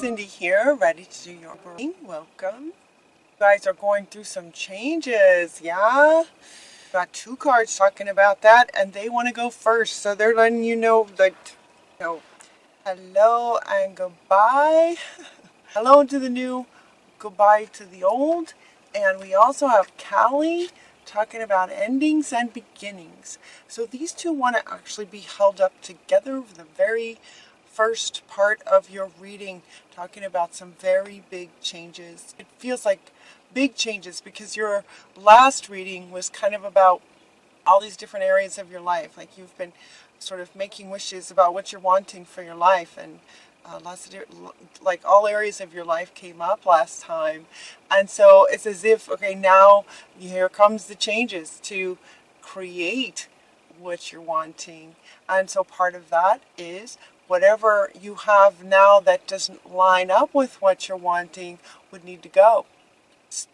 Cindy here, ready to do your reading. Welcome. You guys are going through some changes, yeah? Got two cards talking about that, and they want to go first, so they're letting you know that, hello and goodbye. Hello to the new, goodbye to the old. And we also have Callie talking about endings and beginnings. So these two want to actually be held up together for the very first part of your reading, talking about some very big changes. It feels like big changes because your last reading was kind of about all these different areas of your life. Like you've been sort of making wishes about what you're wanting for your life, and like all areas of your life came up last time. And so it's as if, okay, now here comes the changes to create what you're wanting. And so part of that is whatever you have now that doesn't line up with what you're wanting would need to go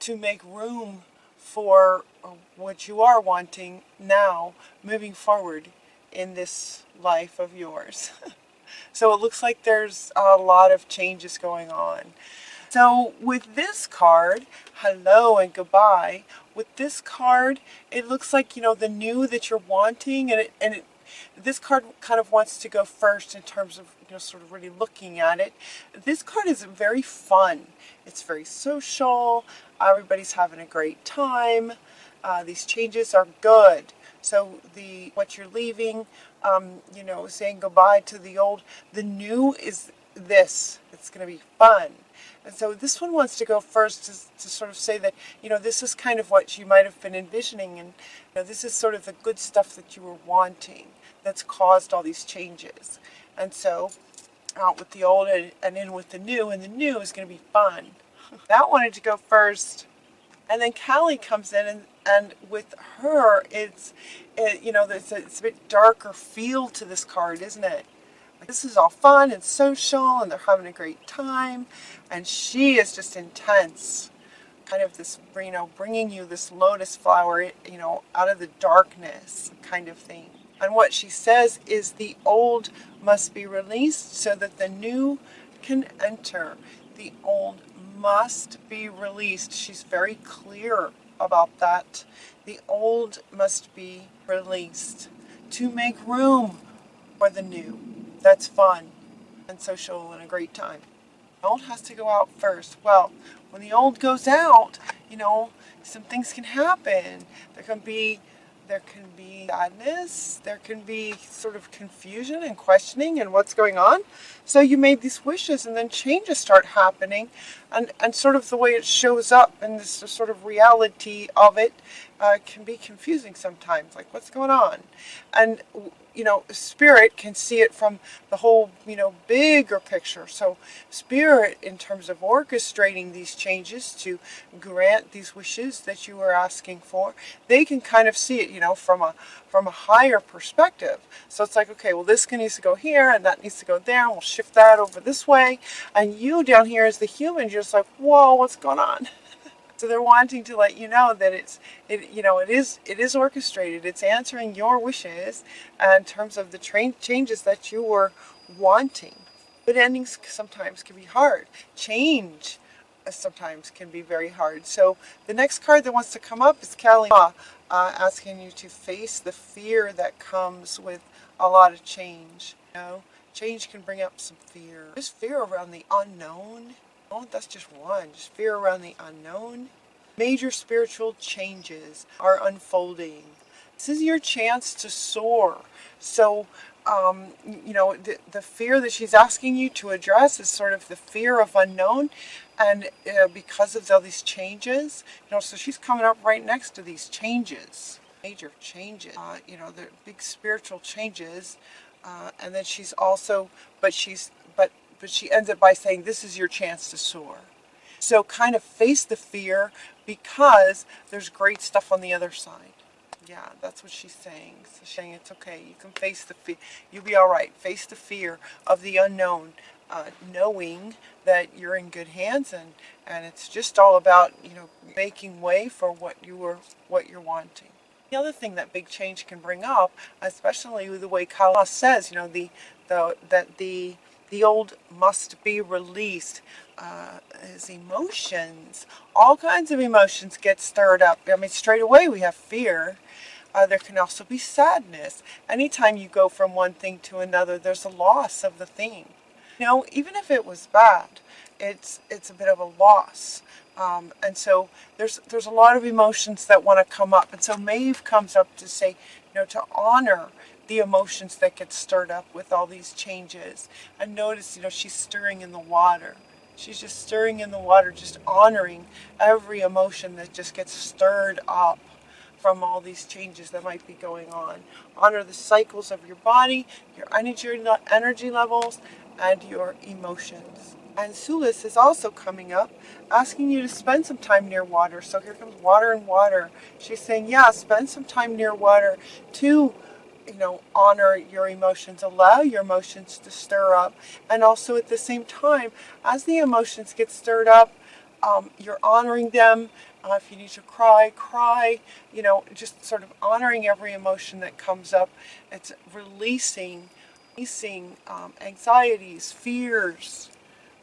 to make room for what you are wanting now moving forward in this life of yours. So it looks like there's a lot of changes going on. So with this card, hello and goodbye, with this card, it looks like, the new that you're wanting, and this card kind of wants to go first in terms of, sort of really looking at it. This card is very fun. It's very social. Everybody's having a great time. These changes are good. So what you're leaving, saying goodbye to the old, the new is this. It's going to be fun. And so this one wants to go first to sort of say that, this is kind of what you might have been envisioning, and this is sort of the good stuff that you were wanting that's caused all these changes. And so out with the old and in with the new, and the new is going to be fun. That wanted to go first. And then Callie comes in, and with her, it's a bit darker feel to this card, isn't it? Like, this is all fun and social, and they're having a great time, and she is just intense. Kind of this, bringing you this lotus flower, out of the darkness kind of thing. And what she says is the old must be released so that the new can enter. The old must be released. She's very clear about that. The old must be released to make room for the new. That's fun and social and a great time. The old has to go out first. Well, when the old goes out, some things can happen. There can be sadness, there can be sort of confusion and questioning and what's going on. So you made these wishes, and then changes start happening, and sort of the way it shows up and this sort of reality of it can be confusing sometimes, like what's going on. And spirit can see it from the whole, bigger picture. So spirit, in terms of orchestrating these changes to grant these wishes that you are asking for, they can kind of see it, from a higher perspective. So it's like, okay, well, this needs to go here, and that needs to go there, and we'll shift that over this way. And you down here as the human, you're just like, whoa, what's going on? So they're wanting to let you know that it is orchestrated. It's answering your wishes in terms of the changes that you were wanting. But endings sometimes can be hard. Change sometimes can be very hard. So the next card that wants to come up is Callie, asking you to face the fear that comes with a lot of change. Change can bring up some fear. Just fear around the unknown. Oh, that's just one. Just fear around the unknown. Major spiritual changes are unfolding. This is your chance to soar. So, the fear that she's asking you to address is sort of the fear of unknown. And because of all these changes, so she's coming up right next to these changes. Major changes. The big spiritual changes. And then she's also, but she ends it by saying, this is your chance to soar. So kind of face the fear, because there's great stuff on the other side. Yeah, that's what she's saying. So she's saying it's okay. You can face the fear. You'll be all right. Face the fear of the unknown, knowing that you're in good hands, and it's just all about, making way for what you're wanting. The other thing that big change can bring up, especially with the way Kala says, that the The old must be released. His emotions, all kinds of emotions get stirred up. I mean, straight away we have fear. There can also be sadness. Anytime you go from one thing to another, there's a loss of the thing. Even if it was bad, it's a bit of a loss. And so there's a lot of emotions that want to come up. And so Maeve comes up to say, to honor the emotions that get stirred up with all these changes. And notice, she's stirring in the water. She's just stirring in the water, just honoring every emotion that just gets stirred up from all these changes that might be going on. Honor the cycles of your body, your energy levels, and your emotions. And Sulis is also coming up, asking you to spend some time near water. So here comes water and water. She's saying, yeah, spend some time near water to honor your emotions, allow your emotions to stir up. And also at the same time, as the emotions get stirred up, you're honoring them. If you need to cry, cry. Just sort of honoring every emotion that comes up. It's releasing anxieties, fears,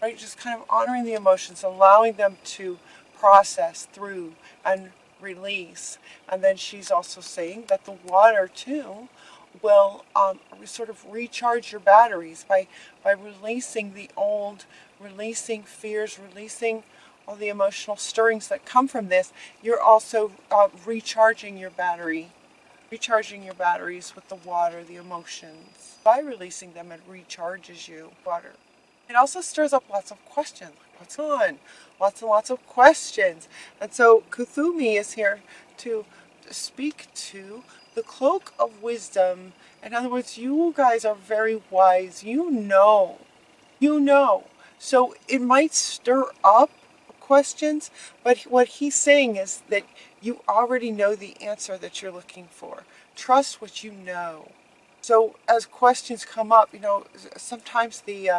right? Just kind of honoring the emotions, allowing them to process through and release. And then she's also saying that the water too will sort of recharge your batteries by releasing the old, releasing fears, releasing all the emotional stirrings that come from this. You're also recharging your batteries with the water, the emotions. By releasing them, it recharges you. Water. It also stirs up lots of questions. What's on? Lots and lots of questions. And so Kuthumi is here to speak to the cloak of wisdom. In other words, you guys are very wise. You know. So it might stir up questions, but what he's saying is that you already know the answer that you're looking for. Trust what you know. So as questions come up, sometimes the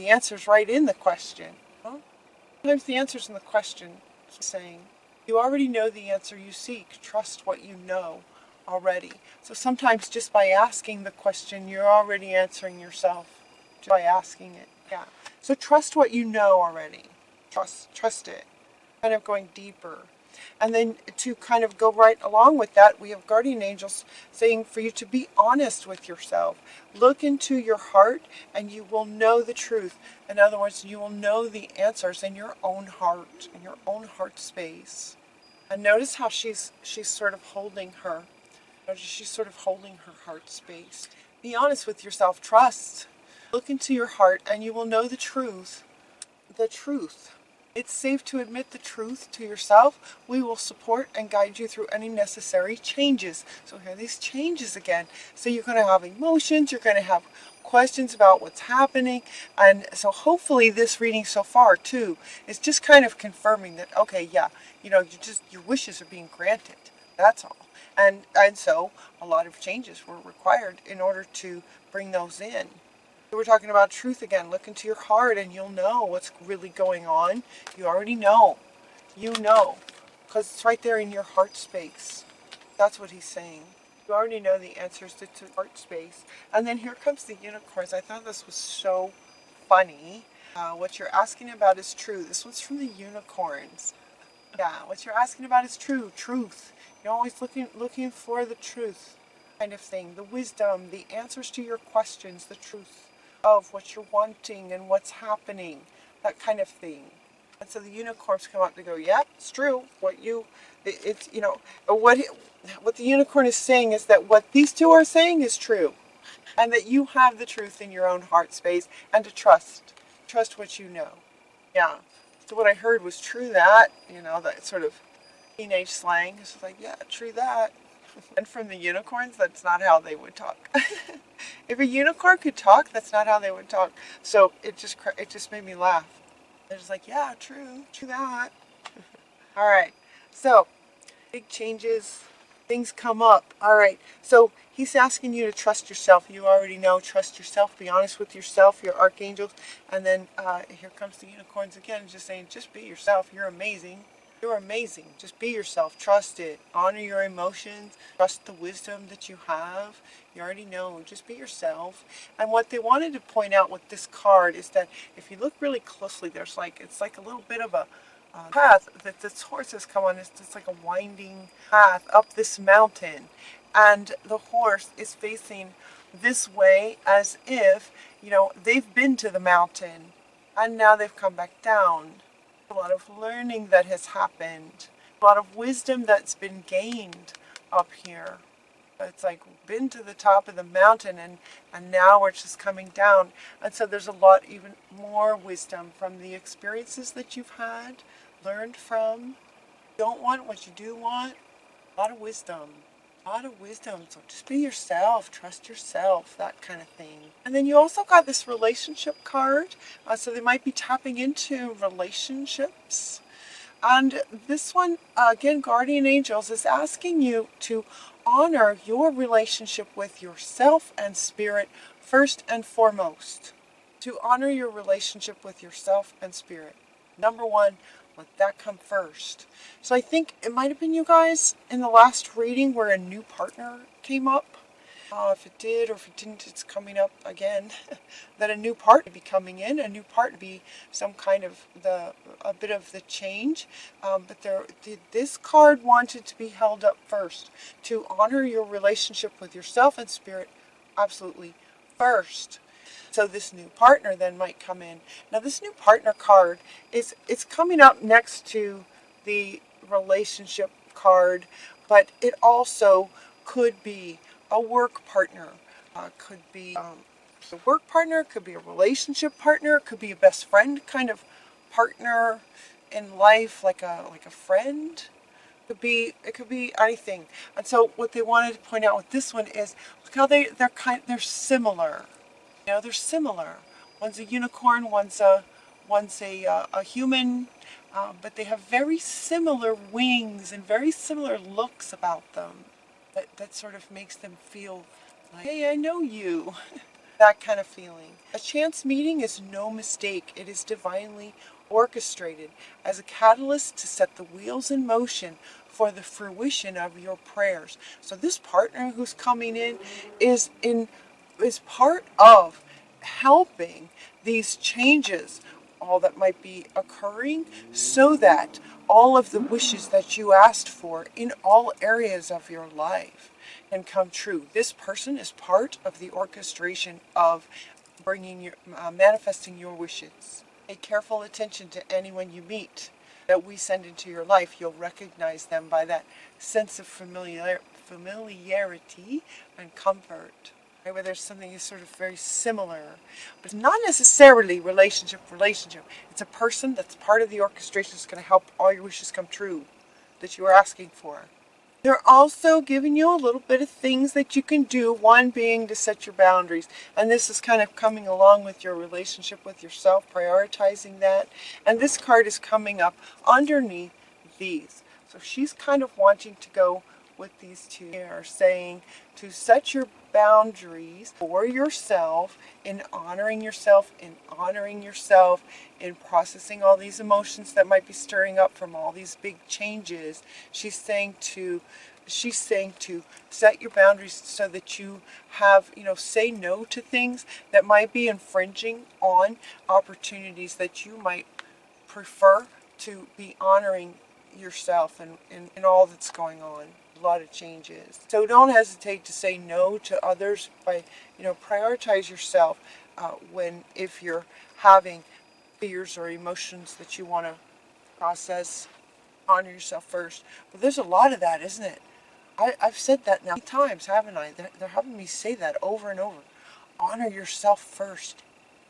answer's right in the question. Sometimes the answer's in the question. Saying, you already know the answer you seek. Trust what you know already. So sometimes just by asking the question, you're already answering yourself just by asking it. Yeah. So trust what you know already. Trust it. Kind of going deeper. And then to kind of go right along with that, we have guardian angels saying for you to be honest with yourself. Look into your heart and you will know the truth. In other words, you will know the answers in your own heart, in your own heart space. And notice how she's sort of holding her. She's sort of holding her heart space. Be honest with yourself. Trust. Look into your heart and you will know the truth. The truth. It's safe to admit the truth to yourself. We will support and guide you through any necessary changes. So here are these changes again. So you're going to have emotions. You're going to have questions about what's happening. And so hopefully this reading so far too is just kind of confirming that, okay, yeah, your wishes are being granted. That's all. And so a lot of changes were required in order to bring those in. We're talking about truth again. Look into your heart and you'll know what's really going on. You already know. You know. Because it's right there in your heart space. That's what he's saying. You already know the answers to heart space. And then here comes the unicorns. I thought this was so funny. What you're asking about is true. This one's from the unicorns. Yeah, what you're asking about is true. Truth. You're always looking for the truth kind of thing. The wisdom, the answers to your questions, the truth of what you're wanting and what's happening, that kind of thing. And so the unicorns come up to go, yeah, it's true. What the unicorn is saying is that what these two are saying is true. And that you have the truth in your own heart space and to trust what you know. Yeah. So what I heard was true that, that sort of teenage slang. It's like, yeah, true that. And from the unicorns, that's not how they would talk. If a unicorn could talk, that's not how they would talk. So it just made me laugh. They're just like, yeah, true that. All right. So big changes, things come up. All right. So he's asking you to trust yourself. You already know, trust yourself. Be honest with yourself, your archangels. And then here comes the unicorns again, just saying, just be yourself. You're amazing. You're amazing. Just be yourself. Trust it. Honor your emotions. Trust the wisdom that you have. You already know. Just be yourself. And what they wanted to point out with this card is that if you look really closely, there's it's like a little bit of a path that this horse has come on. It's just like a winding path up this mountain. And the horse is facing this way as if, they've been to the mountain and now they've come back down. A lot of learning that has happened, a lot of wisdom that's been gained up here. It's like been to the top of the mountain and now we're just coming down. And so there's a lot, even more wisdom from the experiences that you've had, learned from. You don't want what you do want. A lot of wisdom. A lot of wisdom. So just be yourself, trust yourself, that kind of thing. And then you also got this relationship card. So they might be tapping into relationships. And this one, again, Guardian Angels is asking you to honor your relationship with yourself and spirit first and foremost. To honor your relationship with yourself and spirit. Number one, let that come first. So I think it might have been you guys in the last reading where a new partner came up. If it did or if it didn't, it's coming up again. That a new part would be coming in, a new part would be some kind of a bit of the change. But this card wanted to be held up first, to honor your relationship with yourself and spirit absolutely first. So this new partner then might come in. Now this new partner card it's coming up next to the relationship card, but it also could be a work partner, could be a work partner, could be a relationship partner, could be a best friend kind of partner in life, like a friend. It could be anything. And so what they wanted to point out with this one is look how they're similar. They're similar. One's a unicorn, one's a human, but they have very similar wings and very similar looks about them. That sort of makes them feel like, hey, I know you. That kind of feeling. A chance meeting is no mistake. It is divinely orchestrated as a catalyst to set the wheels in motion for the fruition of your prayers. So this partner who's coming in is part of helping these changes, all that might be occurring, so that all of the wishes that you asked for in all areas of your life can come true. This person is part of the orchestration of manifesting your wishes. Pay careful attention to anyone you meet that we send into your life. You'll recognize them by that sense of familiarity and comfort. Right, where there's something is sort of very similar, but it's not necessarily relationship. It's a person that's part of the orchestration that's going to help all your wishes come true that you are asking for. They're also giving you a little bit of things that you can do, one being to set your boundaries. And this is kind of coming along with your relationship with yourself, prioritizing that. And this card is coming up underneath these. So she's kind of wanting to go with these two here, saying to set your boundaries for yourself, in honoring yourself, in processing all these emotions that might be stirring up from all these big changes. She's saying to set your boundaries so that you have, say no to things that might be infringing on opportunities that you might prefer to be honoring yourself and all that's going on. A lot of changes. So don't hesitate to say no to others by, prioritize yourself if you're having fears or emotions that you want to process, honor yourself first. But there's a lot of that, isn't it? I've said that now many times, haven't I? They're having me say that over and over. Honor yourself first.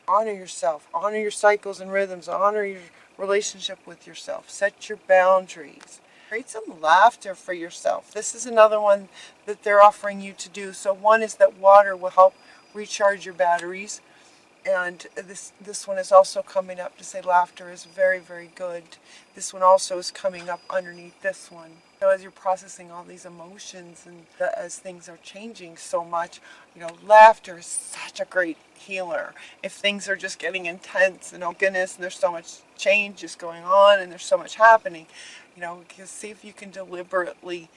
Honor yourself. Honor your cycles and rhythms. Honor your relationship with yourself. Set your boundaries. Create some laughter for yourself. This is another one that they're offering you to do. So one is that water will help recharge your batteries. And this one is also coming up to say laughter is very, very good. This one also is coming up underneath this one. So as you're processing all these emotions and as things are changing so much, laughter is such a great healer. If things are just getting intense and oh goodness, and there's so much change is going on and there's so much happening, see if you can deliberately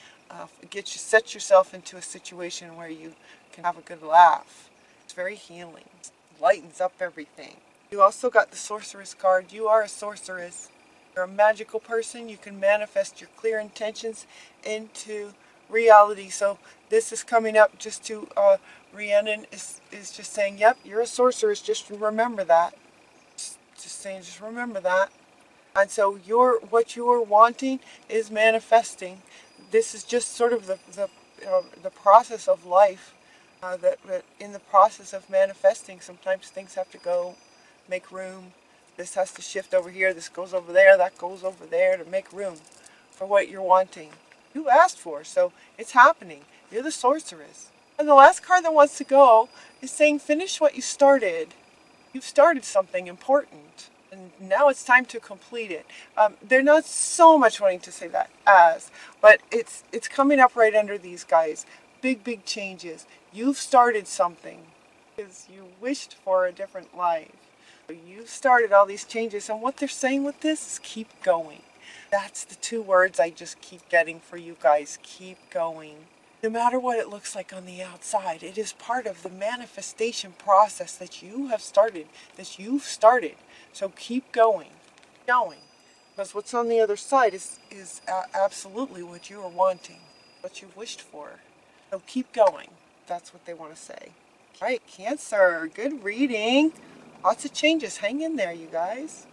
set yourself into a situation where you can have a good laugh. It's very healing. It lightens up everything. You also got the Sorceress card. You are a sorceress. You're a magical person. You can manifest your clear intentions into reality. So this is coming up just to Rhiannon is just saying, yep, you're a sorceress. Just remember that. Just saying, just remember that. And so what you're wanting is manifesting. This is just sort of the process of life. That in the process of manifesting, sometimes things have to go, make room. This has to shift over here. This goes over there. That goes over there to make room for what you're wanting. You asked for, so it's happening. You're the sorceress. And the last card that wants to go is saying, finish what you started. You've started something important, and now it's time to complete it. They're not so much wanting to say that but it's coming up right under these guys. Big changes. You've started something because you wished for a different life. You've started all these changes, and what they're saying with this is keep going. That's the two words I just keep getting for you guys. Keep going. No matter what it looks like on the outside, it is part of the manifestation process that you have started, that you've started. So keep going. Because what's on the other side is absolutely what you are wanting, what you wished for. So keep going. That's what they want to say. All right, Cancer, good reading. Lots of changes. Hang in there, you guys.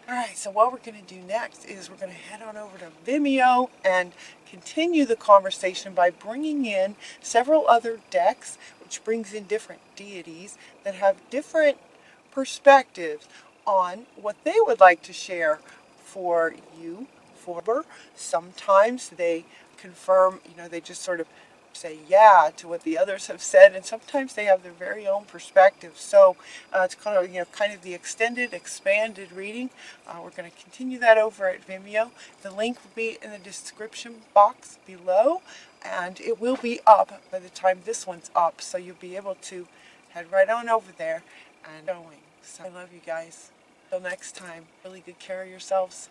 All right, so what we're going to do next is we're going to head on over to Vimeo and continue the conversation by bringing in several other decks, which brings in different deities that have different perspectives on what they would like to share for you. Sometimes they confirm, they just sort of say yeah to what the others have said, and sometimes they have their very own perspective. So it's kind of the expanded reading. We're going to continue that over at Vimeo. The link will be in the description box below, and it will be up by the time this one's up, so you'll be able to head right on over there and going. So I love you guys. Till next time, really good care of yourselves.